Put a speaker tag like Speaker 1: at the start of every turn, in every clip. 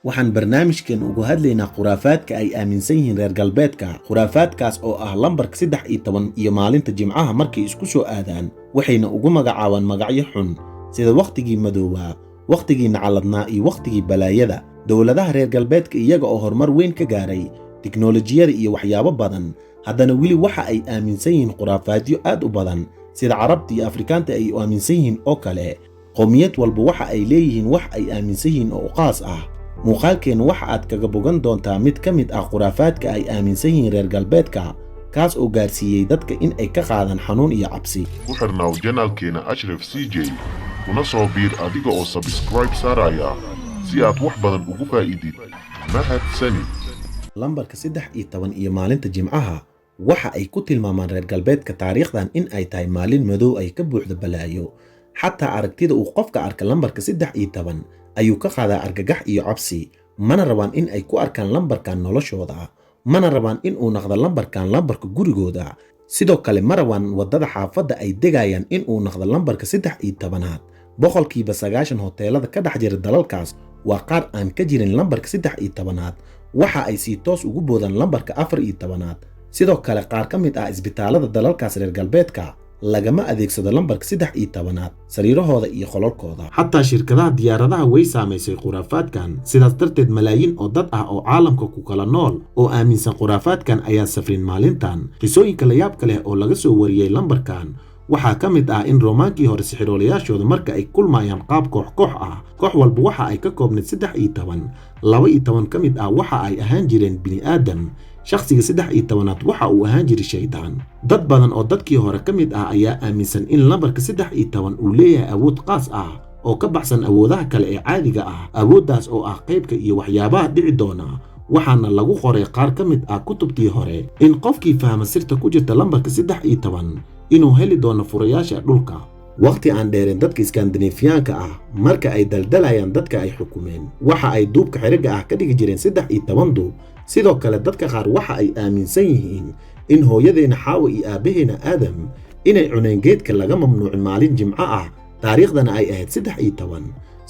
Speaker 1: waxaan barnaamijkan ugu hadlaynaa khuraafaadka ay aaminsan yihiin reer galbeedka. khuraafaadkaas oo ah lambarka 13 iyo maalinta Jimcaha markay isku soo aadaan waxayna ugu magacaabaan magacyo xun sida waqtigii madowaa, waqtigii nacaladnaa iyo waqtigii balaayada. dowladaha reer galbeedka iyaga oo horumar weyn ka gaaray tiknoolajiyada iyo waxyaabo badan, haddana weli waxa ay aaminsan yihiin khuraafaadyo aad u badan sida Carabta iyo Afrikaanta ay aaminsan yihiin oo kale. qowmiyad walba waxa ay leeyihiin wax ay aaminsan yihiin oo qaas ah. muuqaalkeena waxa aad kaga bogan doontaa mid ka mid ah khuraafaadka ay aaminsan yihiin reer galbeedka, kaas oo gaarsiiyey dadka in ay ka qaadaan xanuun iyo cabsi.
Speaker 2: ku xirnaaw janaalkeena Ashraf CJ kuna soo biir adiga oo subscribe saaraya si aad wax badan ugu faa'iidid. mahadsanid.
Speaker 1: lambarka 13 iyo maalinta Jimcaha waxa ay ku tilmaamaan reer galbeedka taariikhdan in ay tahay maalin madow ay ka buuxdo balaayo. xataa aragtida uu qofka arka lambarka 13 ayuu ka qaadaa argagax iyo cabsi. mana rabaan in ay ku arkaan lambarkan noloshooda, mana rabaan in uu noqdo lambarkan lambarka gurigooda. sidoo kale ma rabaan wadada xaafadda ay degayaan in uu noqdo lambarka 13aad. boqolkiiba 90 hoteelada ka dhex jira dalalkaas waa qaar aan ka jirin lambarka 13aad, waxa ay si toos ugu boodaan lambarka 14aad. sidoo kale qaar ka mid ah isbitaalada dalalkaas reer galbeedka lagama adeegsado lambarka 13aad sariirahooda iyo qolalkooda. xataa shirkadaha diyaaradaha way saamaysay khuraafaadkan, sidaas darteed malaayiin oo dad ah oo caalamka ku kala nool oo aaminsan khuraafaadkan ayaa safrin maalintan. qisooyinka la yaabka leh oo laga soo wariyey lambarkan waxaa ka mid ah in roomaankii hore sixiroolayaashooda marka ay kulmayaan qaab koox ah, koox walba waxa ay ka koobnayd 13. 12 ka mid ah waxa ay ahaan jireen bini'aadam. shakhsiga 13aad waxa uu ahaan jiray shaydaan. dad badan oo dadkii hore ka mid ah ayaa aaminsan in lambarka 13 uu leeyahay awood qaas ah oo ka baxsan awoodaha kale ee caadiga ah. awooddaas oo ah qaybka iyo waxyaabaha dhici doona. waxaana lagu qoray qaar ka mid ah kutubtii hore in qofkii fahma sirta ku jirta lambarka 13 inuu heli doono furayaasha dhulka. waqti aan dheereen dadka Iskandinaafiyaanka ah marka ay daldalayaan dadka ay xukumeen waxa ay duubka xiriga ah ka dhigi jireen 13. sidoo kale dadka qaar waxa ay aaminsan yihiin in hooyadeena Xaawa iyo aabaheena Aadam inay cuneen geedka laga mamnuucin maalin Jimco ah, taariikhdana ay ahayd 13.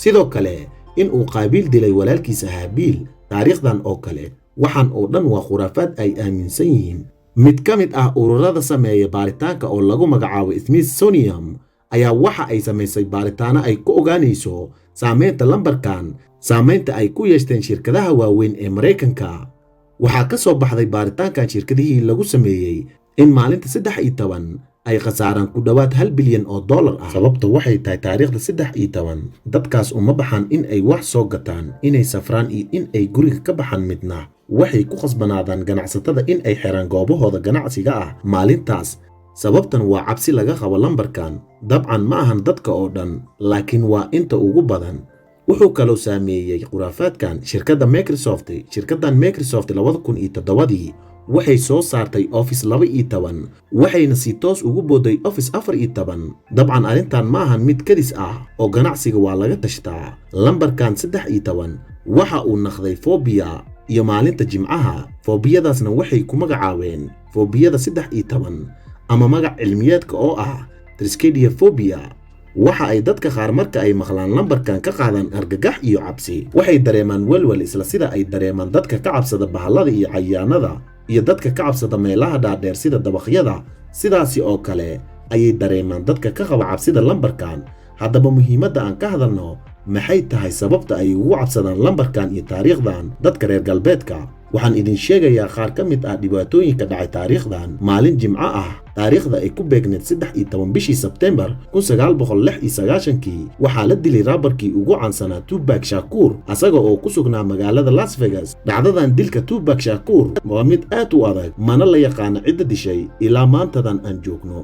Speaker 1: sidoo kale in uu Qaabiil dilay walaalkiisa Haabiil, taariikhdan oo kale. waxaan oo dhan waa khuraafaad ay aaminsan yihiin. mid ka mid ah ururada sameeya baaritaanka oo lagu magacaabo Smithsonian ayaa waxa ay samaysay baaritaano ay ku ogaanayso saameynta lambarkan, saameynta ay ku yeeshteen shirkadaha waaweyn ee Mareykanka. waxaa ka soo baxday baaritaankan shirkadihii lagu sameeyey in maalinta 13 ay khasaaraan ku dhawaad $1 bilyan ah. sababtu waxay tahay taariikhda 13 dadkaas uma baxaan in ay wax soo gataan, inay safraan iyo in ay guriga ka baxaan midna. waxay ku khasbanaadaan ganacsatada in ay xiraan goobahooda ganacsiga ah maalintaas. sababtan waa cabsi laga qabo lambarkan. dabcan ma ahan dadka oo dhan, laakiin waa inta ugu badan. wuxuu kaloo saameeyey khuraafaadkan shirkadda Microsoft. shirkaddan Microsoft 2007 waxay soo saartay Office 12 waxayna si toos ugu booday Office 14. dabcan arrintan ma ahan mid kadis ah oo ganacsiga waa laga tashtaa. lambarkan 13 waxa uu noqday phobia iyo maalinta Jimcaha. foobiyadaasna waxay ku magacaabeen foobiyada 13 ama magac cilmiyeedka oo ah triskaidekaphobia. waxa ay dadka qaar marka ay maqlaan lambarkan ka qaadaan argagax iyo cabsi. waxay dareemaan walwal isla sida ay dareemaan dadka ka cabsada bahallada iyo cayayaanada iyo dadka ka cabsada meelaha dhaadheer sida dabaqyada. sidaasi oo kale ayay dareemaan dadka ka qaba cabsida lambarkan. haddaba muhiimadda aan ka hadalno maxay tahay sababta ay ugu cabsadaan lambarkan iyo taariikhdan dadka reer galbeedka? waxaan idin sheegayaa qaar ka mid ah dhibaatooyinka dhacay taariikhdan. maalin Jimco ah, taariikhda ay ku beegneed 13 bishii Sebtembar 1996 waxaa la dilay raabarkii ugu caansanaa Tupac Shakur asaga oo ku sugnaa magaalada Las Vegas. dhacdadan dilka Tupac Shakur waa mid aad u adag, mana la yaqaano cidda dishay ilaa maantadan aan joogno.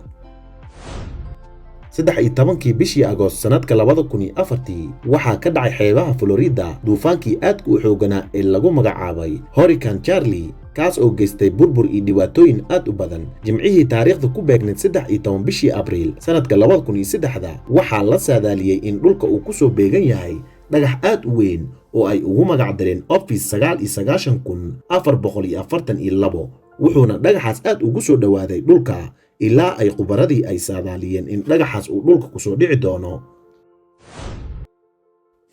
Speaker 1: 13 bishii Agoost sanadka 2004 waxaa ka dhacay xeebaha Florida duufaankii aadka u xooganaa ee lagu magacaabay Hurricane Charlie, kaas oo geystay burbur iyo dhibaatooyin aad u badan. jimcihii taariikhda ku beegneed 13 bishii Abriil sanadka 2003 waxaa la saadaaliyey in dhulka uu ku soo beegan yahay dhagax aad u weyn oo ay ugu magac dareen Ophius 99442, wuxuuna dhagaxaas aad ugu soo dhawaaday dhulka ilaa ay qubaradii ay saadaaliyeen in dhagaxaas uu dhulka ku soo dhici doono.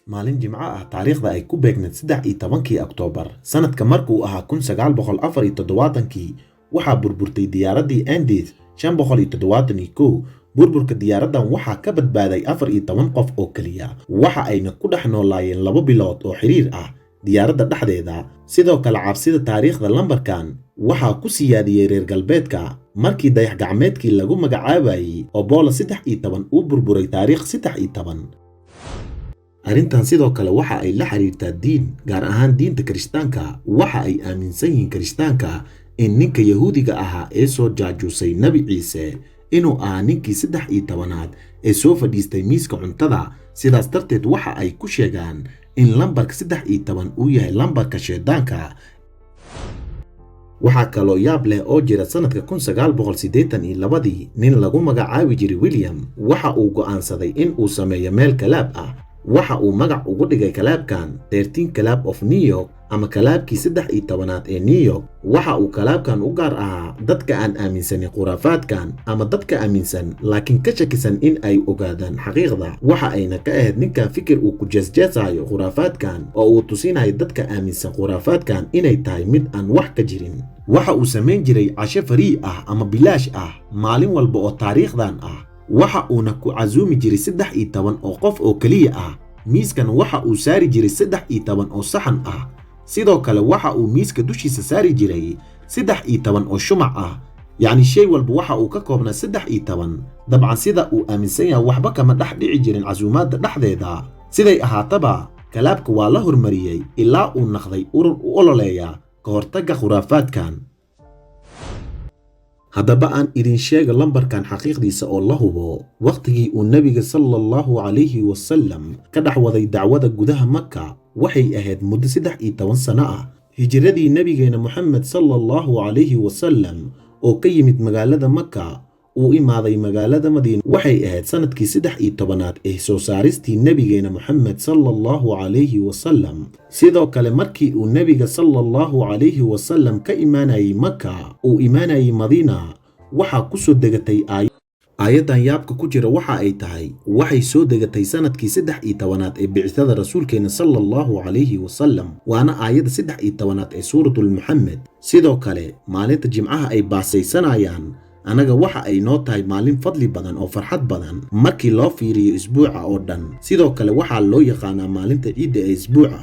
Speaker 1: maalin jimco ah taariikhda ay ku beegneed 13 Oktoobar sanadka markuu ahaa 1974 waxaa burburtay diyaaraddii Andes 571. burburka diyaaraddan waxaa ka badbaaday 14 qof oo kaliya, waxa ayna ku dhex noolaayeen 2 bilood oo xiriir ah diyaaradda dhexdeeda. sidoo kale cabsida taariikhda lambarkan waxaa ku siyaadiyey reer galbeedka markii dayax gacmeedkii lagu magacaabayay Apollo 13 uu burburay taariikh 13. arrintan sidoo kale waxa ay la xiriirtaa diin, gaar ahaan diinta Kirishtaanka. waxa ay aaminsan yihiin Kirishtaanka in ninka Yahuudiga ahaa ee soo jaajuusay Nabi Ciise inuu ahaa ninkii 13aad ee soo fadhiistay miiska cuntada. sidaas darteed waxa ay ku sheegaan in lambarka 13 uu yahay lambarka shaydaanka. waxaa kaloo yaab leh oo jira sanadka 1982 nin lagu magacaabi jiray William waxa uu go'aansaday in uu sameeyo meel kalaab ah. waxa uu magac ugu dhigay kalaabkan 13 Club of New York ama kalaabkii 13aad ee New York. waxa uu kalaabkan u gaar ahaa dadka aan aaminsanin khuraafaadkan ama dadka aaminsan laakiin ka shakisan in ay ogaadaan xaqiiqda. waxa ayna ka ahayd ninkan fikir uu ku jeesjeesayo khuraafaadkan oo uu tusinayo dadka aaminsan khuraafaadkan inay tahay mid aan wax ka jirin. waxa uu samayn jiray casho farii ah ama bilaash ah maalin walba oo taariikhdan ah. waxa uuna ku casuumi jiray 13 oo qof oo kaliya ah. miiskan waxa uu saari jiray 13 oo saxan ah. sidoo kale waxa uu miiska dushiisa saari jiray 13 oo shumac ah. yacni shay walba waxa uu ka koobnaa 13. dabcan sida uu aaminsan yahay waxba kama dhex dhici jirin casuumaadda dhexdeeda. siday ahaataba kalaabka waa la hormariyey ilaa uu naqday urur u ololeeya ka hortagga khuraafaadkan. haddaba aan idin sheega lambarkan xaqiiqdiisa oo la hubo. waqtigii uu nabiga sallallahu calayhi wasallam ka dhex waday dacwada gudaha Makka waxay ahayd muddo 13 sano ah. hijradii nabigeena Muhammad sallallahu calayhi wasallam oo ka yimid magaalada Makka uu imaaday magaalada Madiina waxay ahayd sanadkii 13aad ee soo saaristii nabigeena Muhammad sallallahu calayhi wasallam. sidoo kale markii uu nabiga sallallahu calayhi wasallam ka imaanayay Makka uu imaanayay Madiina waxa ku soo degatay aayadan yaabka ku jira waxa ay tahay waxay soo degatay sanadkii 13aad ee bicithada rasuulkeena sallallahu calayhi wasallam, waana aayada 13aad ee suuratul Muhammad. sidoo kale maalinta jimcaha ay baasaysanayaan anaga waxa ay noo tahay maalin fadli badan oo farxad badan markii loo fiiriyo isbuuca oo dhan. sidoo kale waxaa loo yaqaanaa maalinta ciidda ee isbuuca.